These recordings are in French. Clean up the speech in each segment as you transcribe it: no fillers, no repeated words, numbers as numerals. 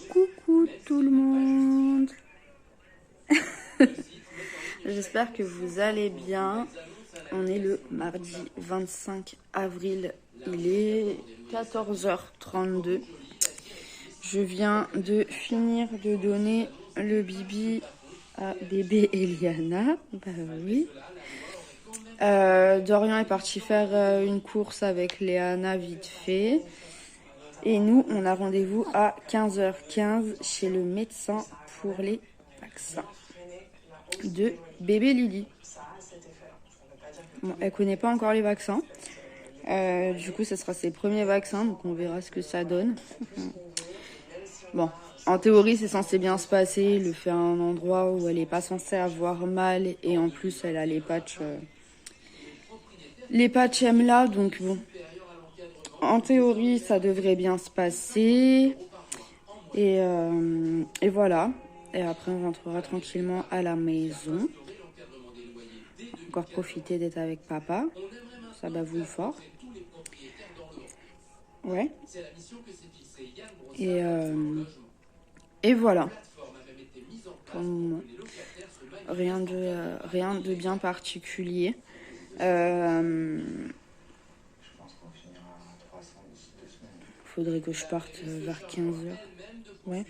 Coucou tout le monde. J'espère que vous allez bien. On est le mardi 25 avril. Il est 14h32. Je viens de finir de donner le bibi à bébé Eliana. Bah oui. Dorian est parti faire une course avec Léana vite fait. Et nous, on a rendez-vous à 15h15 chez le médecin pour les vaccins de bébé Lily. Bon, elle connaît pas encore les vaccins. Du coup, ce sera ses premiers vaccins, donc on verra ce que ça donne. Bon, en théorie, c'est censé bien se passer. Il le fait à un endroit où elle n'est pas censée avoir mal. Et en plus, elle a les patchs là, donc bon. En théorie, ça devrait bien se passer. Et voilà. Et après, on rentrera tranquillement à la maison. Encore profiter d'être avec papa. Ça bavoue fort. Ouais. Et voilà. Pour le moment. Rien de bien particulier. Faudrait que je parte vers 15h. Ouais.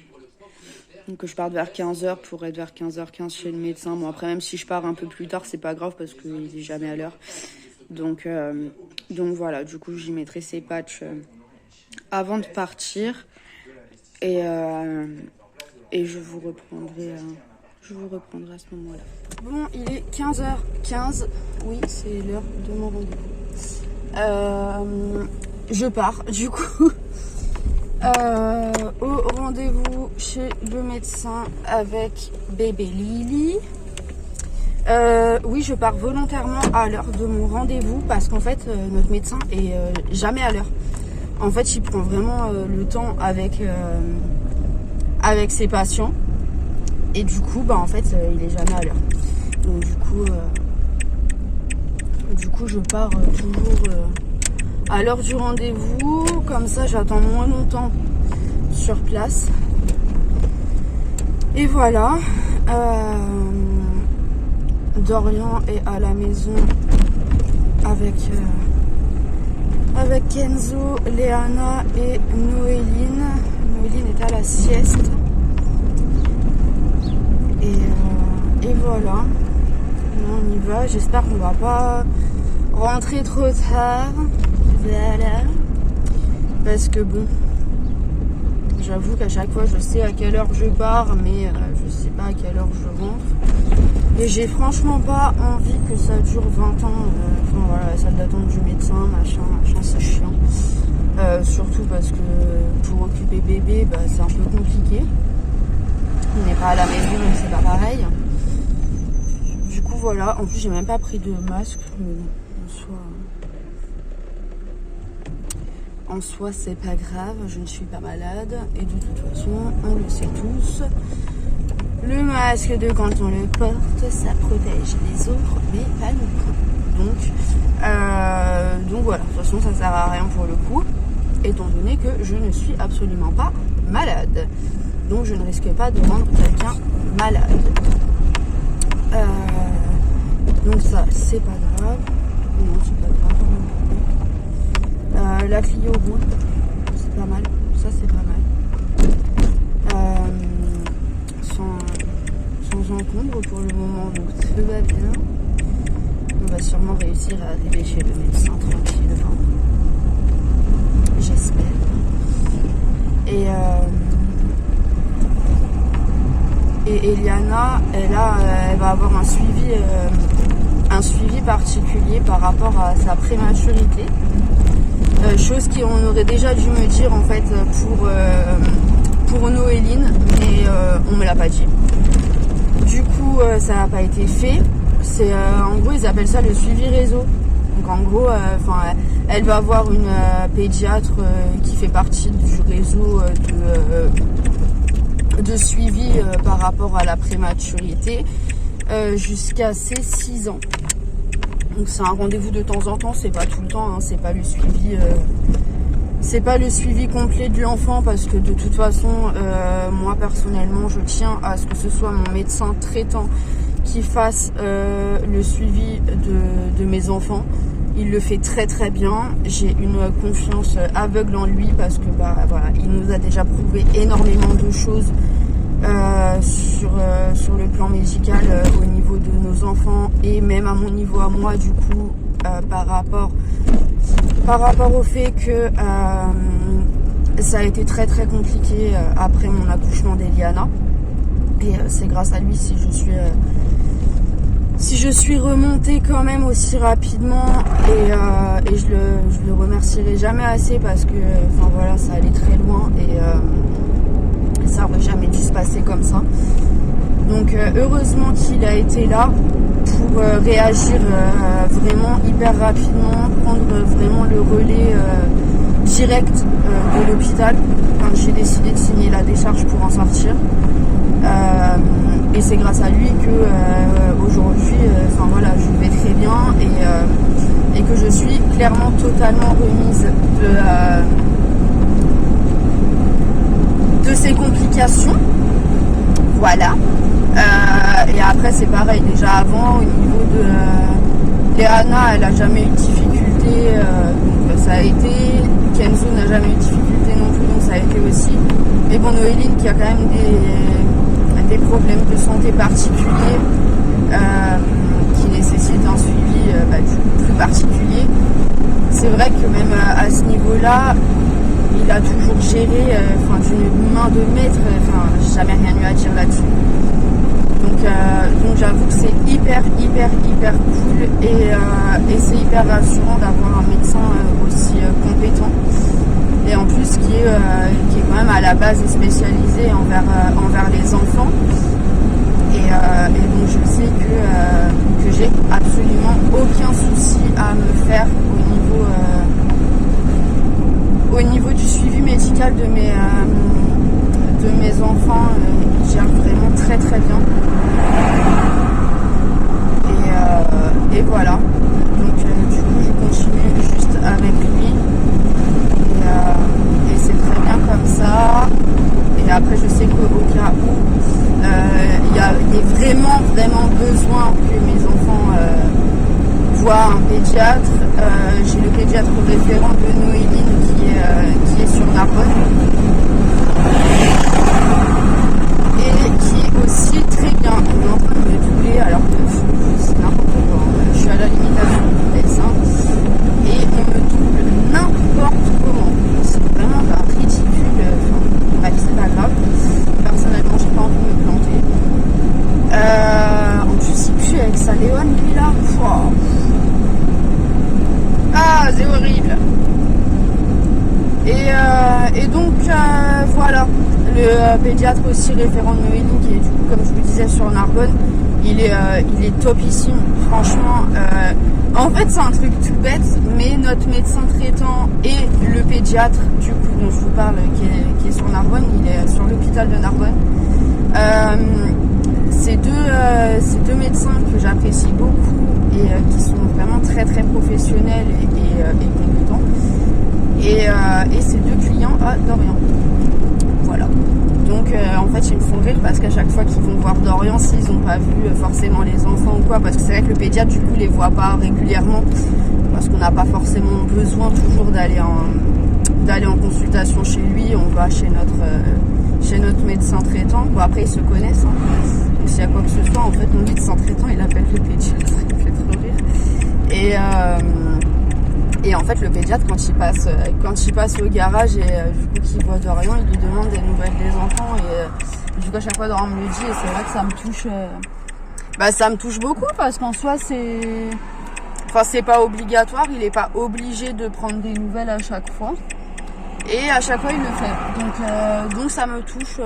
Donc que je parte vers 15h pour être vers 15h15 chez le médecin. Bon, après, même si je pars un peu plus tard, c'est pas grave parce qu'il est jamais à l'heure. Donc voilà, du coup, j'y mettrai ces patchs avant de partir. Et je vous reprendrai à ce moment-là. Bon, il est 15h15. Oui, c'est l'heure de mon rendez-vous. Je pars, du coup, au rendez-vous chez le médecin avec bébé Lily. Oui, je pars volontairement à l'heure de mon rendez-vous parce qu'en fait, notre médecin est jamais à l'heure. En fait, il prend vraiment le temps avec ses patients. Et du coup, bah en fait, il est jamais à l'heure. Donc du coup, je pars toujours à l'heure du rendez-vous. Comme ça, j'attends moins longtemps sur place. Et voilà. Dorian est à la maison avec Kenzo, Léana et Noéline. Noéline est à la sieste. Et voilà. On y va. J'espère qu'on va pas rentrer trop tard. Voilà. Parce que bon, j'avoue qu'à chaque fois je sais à quelle heure je pars, mais je sais pas à quelle heure je rentre. Et j'ai franchement pas envie que ça dure 20 ans. Enfin voilà, la salle d'attente du médecin, machin, c'est chiant. Surtout parce que pour occuper bébé, bah, c'est un peu compliqué. On n'est pas à la maison, donc c'est pas pareil. Du coup voilà, en plus j'ai même pas pris de masque, mais bon, en soi c'est pas grave, je ne suis pas malade. Et de toute façon, on le sait tous, le masque de quand on le porte, ça protège les autres, mais pas nous. Donc voilà, de toute façon ça sert à rien pour le coup, étant donné que je ne suis absolument pas malade. Donc je ne risque pas de rendre quelqu'un malade. Donc ça, c'est pas grave. Non, c'est pas grave. La Clio roule. C'est pas mal. Ça, c'est pas mal. Sans encombre pour le moment. Donc tout va bien. On va sûrement réussir à arriver chez le médecin tranquillement. J'espère. Et Eliana, elle va avoir un suivi particulier par rapport à sa prématurité. Chose qu'on aurait déjà dû me dire en fait pour Noéline, mais on me l'a pas dit. Du coup, ça n'a pas été fait. C'est en gros, ils appellent ça le suivi réseau. Donc en gros, elle va avoir une pédiatre qui fait partie du réseau de suivi par rapport à la prématurité jusqu'à ses 6 ans. Donc c'est un rendez-vous de temps en temps, c'est pas tout le temps, hein, c'est pas le suivi c'est pas le suivi complet de l'enfant parce que de toute façon, moi personnellement, je tiens à ce que ce soit mon médecin traitant qui fasse le suivi de mes enfants. Il le fait très très bien. J'ai une confiance aveugle en lui parce que voilà, il nous a déjà prouvé énormément de choses sur le plan médical au niveau de nos enfants et même à mon niveau à moi du coup par rapport au fait que ça a été très très compliqué après mon accouchement d'Eliana et c'est grâce à lui si je suis remontée quand même aussi rapidement et je le remercierai jamais assez parce que enfin voilà, ça allait très loin et ça aurait jamais dû se passer comme ça. Donc heureusement qu'il a été là pour réagir vraiment hyper rapidement, prendre vraiment le relais direct de l'hôpital quand j'ai décidé de signer la décharge pour en sortir. Et c'est grâce à lui que aujourd'hui, enfin voilà, je vais très bien et que je suis clairement totalement remise de ces complications. Voilà. Et après c'est pareil, déjà avant au niveau de Léana, elle a jamais eu de difficulté, donc ça a été. Kenzo n'a jamais eu de difficulté non plus, donc ça a été aussi. Mais bon, Noéline qui a quand même des problèmes de santé particuliers qui nécessitent un suivi du coup plus particulier. C'est vrai que même à ce niveau-là, il a toujours géré d'une main de maître, j'ai jamais rien eu à dire là-dessus. Donc j'avoue que c'est hyper cool et c'est hyper rassurant d'avoir un médecin aussi compétent et en plus qui est quand même à la base spécialisé envers les enfants et donc je sais que j'ai absolument aucun souci à me faire au niveau du suivi médical de mes enfants. Ils gèrent vraiment très très bien et voilà, donc du coup je continue juste avec lui et c'est très bien comme ça. Et après je sais qu'au cas où il y a vraiment besoin que mes enfants voient un pédiatre, j'ai le pédiatre référent de Noéline qui est sur Narbonne et qui est aussi très bien. On est en train de me doubler alors que c'est n'importe quoi. Je suis à la limitation du dessin et on me double n'importe comment. C'est vraiment ridicule. Bref, c'est pas grave. Personnellement, j'ai pas envie de me planter. En plus, il pue avec sa Léone, lui là. Wow. Ah, c'est horrible. Et donc voilà, le pédiatre aussi référent de Noéline qui est du coup comme je vous disais sur Narbonne, il est topissime, franchement. En fait c'est un truc tout bête, mais notre médecin traitant et le pédiatre du coup dont je vous parle qui est sur Narbonne, il est sur l'hôpital de Narbonne. Ces deux médecins que j'apprécie beaucoup et qui sont vraiment très très professionnels et compétents. Et ces deux clients à Dorian. Voilà. Donc en fait ils me font rire parce qu'à chaque fois qu'ils vont voir Dorian, s'ils n'ont pas vu forcément les enfants ou quoi, parce que c'est vrai que le pédiatre du coup les voit pas régulièrement parce qu'on n'a pas forcément besoin toujours d'aller en consultation chez lui, on va chez notre médecin traitant. Bon après ils se connaissent, hein. Donc s'il y a quoi que ce soit, en fait mon médecin traitant il appelle le pédiatre, ça me fait trop rire. Et en fait, le pédiatre, quand il passe au garage et du coup qu'il voit Dorian, il lui demande des nouvelles des enfants. Et du coup, à chaque fois, Dorian me le dit et c'est vrai que ça me touche. Ça me touche beaucoup parce qu'en soi, c'est pas obligatoire. Il est pas obligé de prendre des nouvelles à chaque fois. Et à chaque fois, il le fait. Donc ça me touche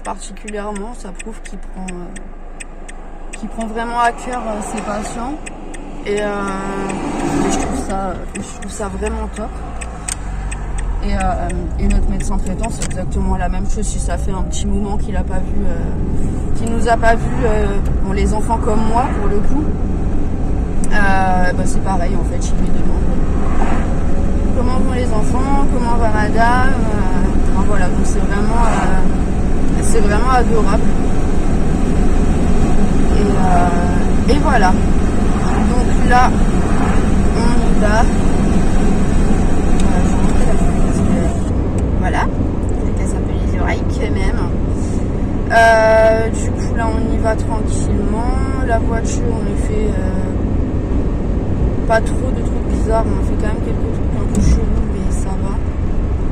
particulièrement. Ça prouve qu'il prend vraiment à cœur ses patients. Et je trouve ça vraiment top. Et notre médecin traitant, c'est exactement la même chose. Si ça fait un petit moment qu'il nous a pas vu, les enfants comme moi pour le coup, c'est pareil en fait. Il lui demande comment vont les enfants, comment va madame. Enfin, voilà, donc c'est vraiment adorable. Et voilà. Donc là, on y va. Je vais monter la fenêtre parce que voilà, ça casse un peu les oreilles quand même. Du coup là on y va tranquillement. La voiture on a fait pas trop de trucs bizarres, on a fait quand même quelques trucs un peu chelous mais ça va.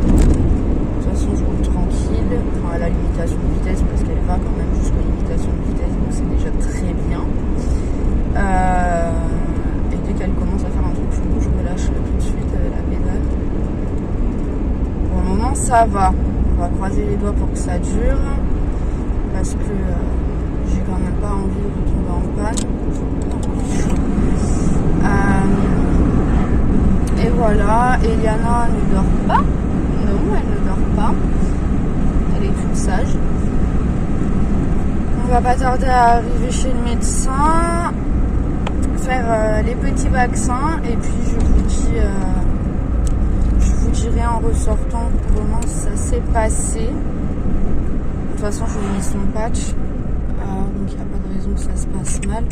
De toute façon je roule tranquille, enfin à la limitation de vitesse parce qu'elle va quand même jusqu'à la limitation de vitesse donc c'est déjà très bien. Et dès qu'elle commence à faire un truc chelou je relâche tout de suite la pédale. Pour le moment ça va, on va croiser les doigts pour que ça dure parce que j'ai quand même pas envie de tomber en panne. Et voilà, Eliana ne dort pas. Non, elle ne dort pas. Elle est toute sage. On va pas tarder à arriver chez le médecin, faire les petits vaccins et puis je vous dirai en ressortant comment ça s'est passé. De toute façon, je lui ai mis son patch, donc il n'y a pas de raison que ça se passe mal.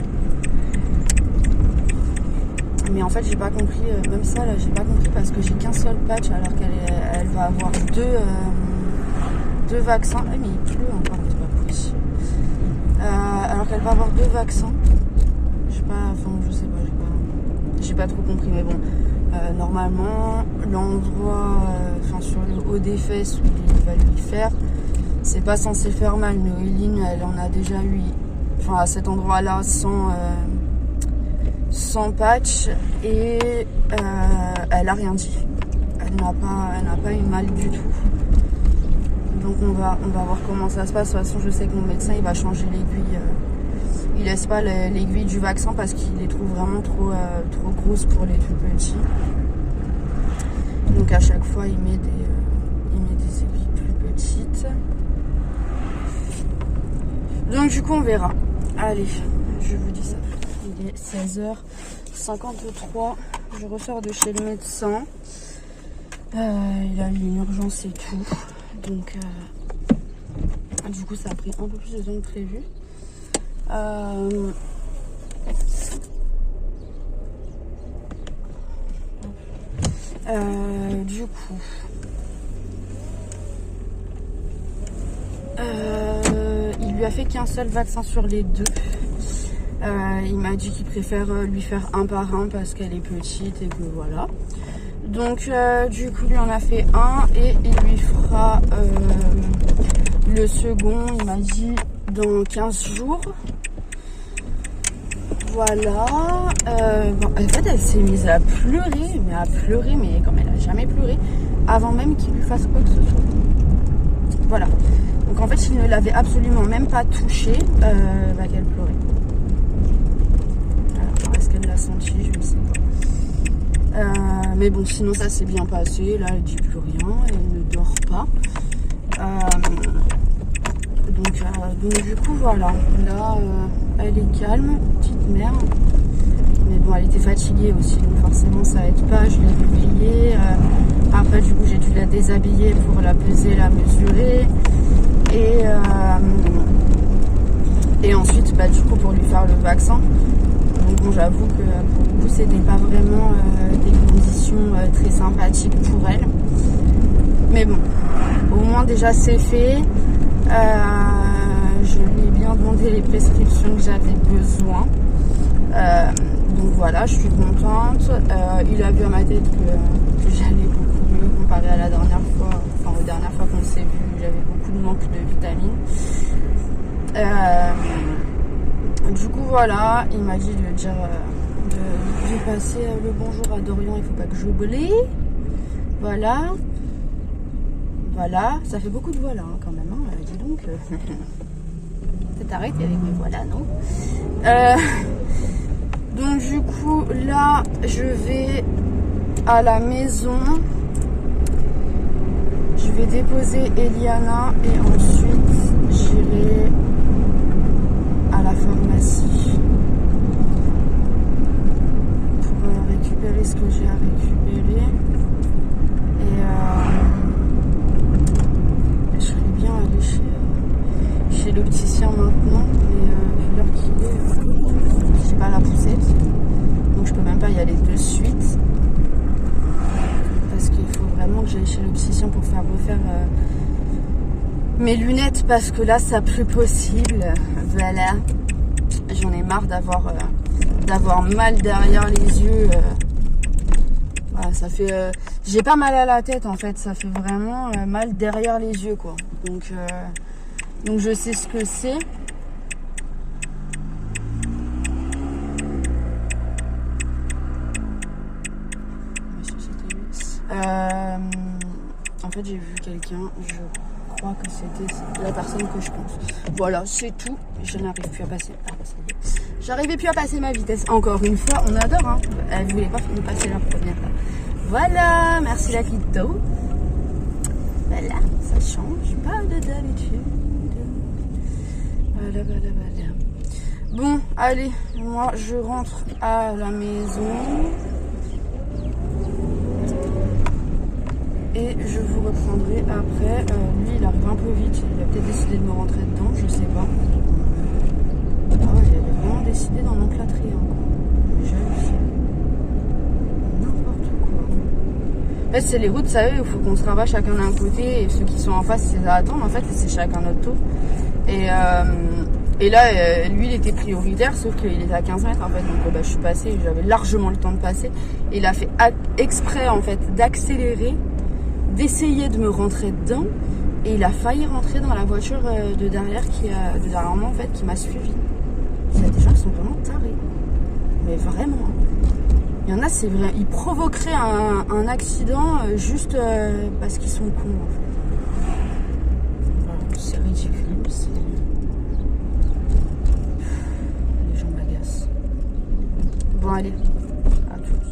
Mais en fait, j'ai pas compris, même ça là, j'ai pas compris parce que j'ai qu'un seul patch alors qu'elle va avoir deux vaccins. Mais il pleut encore, c'est pas possible. Alors qu'elle va avoir 2 vaccins. Je sais pas, j'ai pas trop compris, mais bon. Normalement, l'endroit, sur le haut des fesses où il va lui faire, c'est pas censé faire mal, mais Eileen, elle en a déjà eu, à cet endroit-là, sans patch, et elle a rien dit. Elle n'a pas eu mal du tout. Donc on va voir comment ça se passe. De toute façon, je sais que mon médecin, il va changer l'aiguille. Il laisse pas l'aiguille du vaccin parce qu'il les trouve vraiment trop grosses pour les tout petits. Donc à chaque fois, il met des aiguilles plus petites. Donc du coup, on verra. Allez, je vous dis ça. Il est 16h53. Je ressors de chez le médecin. Il a eu une urgence et tout. Donc, du coup, ça a pris un peu plus de temps que prévu. Du coup, il lui a fait qu'un seul vaccin sur les 2. Il m'a dit qu'il préfère lui faire un par un parce qu'elle est petite et que voilà. Donc du coup lui en a fait un et il lui fera le second, il m'a dit dans 15 jours. Voilà. En fait elle s'est mise à pleurer, mais comme elle a jamais pleuré, avant même qu'il lui fasse quoi que ce soit. Voilà. Donc en fait il ne l'avait absolument même pas touchée, qu'elle pleurait. Alors, est-ce qu'elle l'a senti? Je ne sais pas. Mais bon, sinon ça s'est bien passé. Là, elle dit plus rien, elle ne dort pas. Donc du coup, voilà. Là, elle est calme, petite mère. Mais bon, elle était fatiguée aussi, donc forcément ça aide pas. Je l'ai réveillée. Après, du coup, j'ai dû la déshabiller pour la peser, la mesurer. Et ensuite, du coup, pour lui faire le vaccin. Donc bon, j'avoue que pour le coup, c'était pas vraiment des conditions très sympathiques pour elle. Mais bon, au moins déjà c'est fait. Je lui ai bien demandé les prescriptions que j'avais besoin. Donc voilà, je suis contente. Il a vu à ma tête que j'allais beaucoup mieux comparé à la dernière fois. Enfin, aux dernières fois qu'on s'est vu, j'avais beaucoup de manque de vitamines. Du coup voilà, il m'a dit de dire de passer le bonjour à Dorian, il faut pas que j'oublie. Voilà, ça fait beaucoup de voilà quand même, hein, dis donc. T'arrêtes avec mes voilà, non? Donc du coup là je vais à la maison, je vais déposer Eliana et ensuite j'irai à la pharmacie pour récupérer ce que j'ai à récupérer. chez l'opticien maintenant, mais vu l'heure qu'il est, j'ai pas la poussette, donc je peux même pas y aller de suite. Parce qu'il faut vraiment que j'aille chez l'opticien pour faire refaire mes lunettes, parce que là ça plus possible. Voilà, j'en ai marre d'avoir mal derrière les yeux. Voilà, ça fait j'ai pas mal à la tête en fait, ça fait vraiment mal derrière les yeux quoi. Donc je sais ce que c'est. En fait j'ai vu quelqu'un, je crois que c'était la personne que je pense. Voilà, c'est tout. Je n'arrive plus à passer. J'arrivais plus à passer ma vitesse. Encore une fois, on adore, hein. Elle voulait pas nous passer la première. Voilà, merci la Clito. Voilà, ça change pas de d'habitude. Voilà. Bon, allez, moi je rentre à la maison. Et je vous reprendrai après. Lui, il arrive un peu vite. Il a peut-être décidé de me rentrer dedans, je sais pas. Ah ouais, il avait vraiment décidé d'en emplâtrer un, quoi. Mais j'hallucine. N'importe quoi. En fait, c'est les routes, vous savez, il faut qu'on se rabat chacun d'un côté. Et ceux qui sont en face, ils attendent. En fait, c'est chacun notre tour. Et là, lui, il était prioritaire, sauf qu'il était à 15 mètres, en fait. Donc, je suis passée, j'avais largement le temps de passer. Et il a fait exprès, en fait, d'accélérer, d'essayer de me rentrer dedans, et il a failli rentrer dans la voiture de derrière moi en fait, qui m'a suivi. Il y a des gens qui sont vraiment tarés, mais vraiment. Il y en a, c'est vrai, ils provoqueraient un accident juste parce qu'ils sont cons en fait. Voilà, c'est ridicule, les gens m'agacent. Bon allez, à toutes.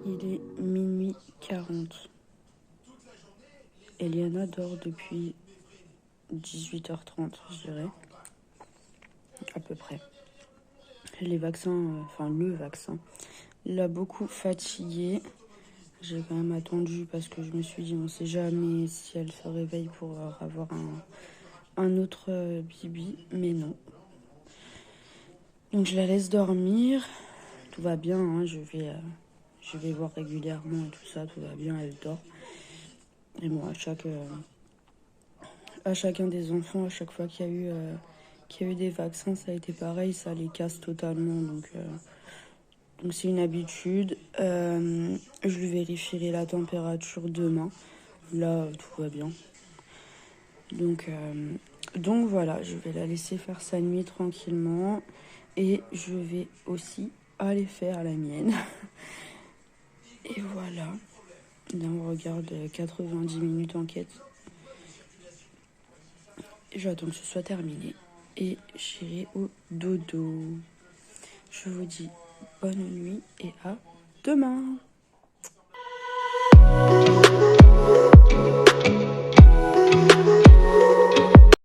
Il est minuit 40. Eliana dort depuis 18h30, je dirais. À peu près. Les vaccins, le vaccin, l'a beaucoup fatiguée. J'ai quand même attendu parce que je me suis dit, on sait jamais si elle se réveille pour avoir un autre bibi, mais non. Donc je la laisse dormir. Tout va bien, hein, je vais voir régulièrement et tout ça, tout va bien, elle dort. Et bon, à chacun des enfants, à chaque fois qu'il y a eu des vaccins, ça a été pareil, ça les casse totalement. Donc c'est une habitude. Je lui vérifierai la température demain. Là, tout va bien. Donc voilà, je vais la laisser faire sa nuit tranquillement. Et je vais aussi aller faire la mienne. Et voilà. Là, on regarde 90 minutes enquête. J'attends que ce soit terminé. Et j'irai au dodo. Je vous dis bonne nuit et à demain.